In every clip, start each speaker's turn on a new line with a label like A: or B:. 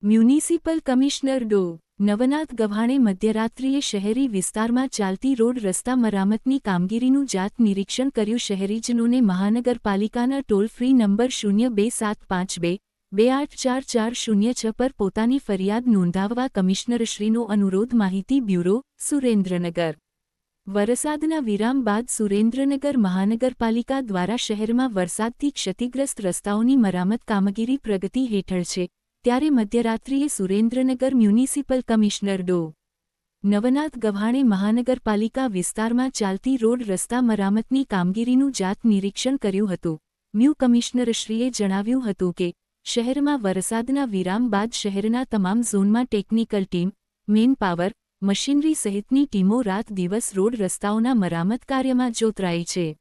A: Municipal commissioner ડો. નવનાથ ગવ્હાણે મધ્યરાત્રિએ શહેરી વિસ્તારમાં ચાલતી રોડ રસ્તા મરામતની કામગીરીનું જાત નિરીક્ષણ કર્યું. શહેરીજનોને મહાનગરપાલિકાના ટોલ ફ્રી નંબર 0275284406 પર પોતાની ફરિયાદ નોંધાવવા કમિશનરશ્રીનો અનુરોધ. માહિતી બ્યુરો, સુરેન્દ્રનગર. વરસાદના વિરામ બાદ સુરેન્દ્રનગર મહાનગરપાલિકા દ્વારા શહેરમાં વરસાદથી ક્ષતિગ્રસ્ત રસ્તાઓની મરામત કામગીરી પ્રગતિ હેઠળ છે. ત્યારે મધ્યરાત્રિએ સુરેન્દ્રનગર મ્યુનિસિપલ કમિશનર ડો. નવનાથ ગવ્હાણે મહાનગરપાલિકા વિસ્તારમાં ચાલતી રોડ રસ્તા મરામતની કામગીરીનું જાત નિરીક્ષણ કર્યું હતું. મ્યુ કમિશનરશ્રીએ જણાવ્યું હતું કે શહેરમાં વરસાદના વિરામ બાદ શહેરના તમામ ઝોનમાં technical team, man power, machinery સહિતની ટીમો રાત દિવસ રોડ રસ્તાઓના મરામત કાર્યમાં જોતરાઈ છે.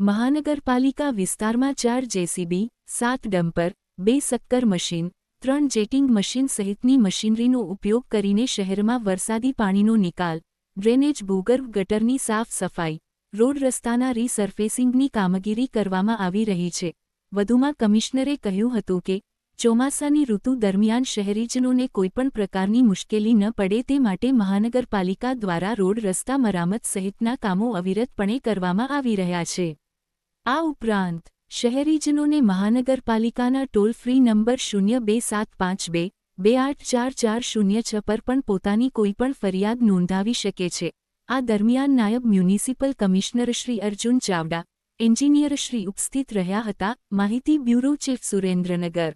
A: મહાનગરપાલિકા વિસ્તારમાં 4 JCB, 7 dumper, 2 sucker machine, 3 jetting machine સહિતની મશીનરીનો ઉપયોગ કરીને શહેરમાં વરસાદી પાણીનો નિકાલ, ડ્રેનેજ, ભૂગર્ભ ગટરની સાફ સફાઈ, રોડ રસ્તાના રીસર્ફેસિંગની કામગીરી કરવામાં આવી રહી છે. વધુમાં કમિશનરે કહ્યું હતું કે ચોમાસાની ઋતુ દરમિયાન શહેરીજનોને કોઈપણ પ્રકારની મુશ્કેલી ન પડે તે માટે મહાનગરપાલિકા દ્વારા રોડ રસ્તા મરામત સહિતના કામો અવિરતપણે કરવામાં આવી રહ્યા છે. આ ઉપરાંત શહેરીજનોને મહાનગરપાલિકાના ટોલ ફ્રી નંબર 027522844406 પર પણ પોતાની કોઈપણ ફરિયાદ નોંધાવી શકે છે. આ દરમિયાન નાયબ municipal commissioner Shri Arjun Chavda, engineer Shri ઉપસ્થિત રહ્યા હતા. માહિતી બ્યુરો, ચીફ, સુરેન્દ્રનગર.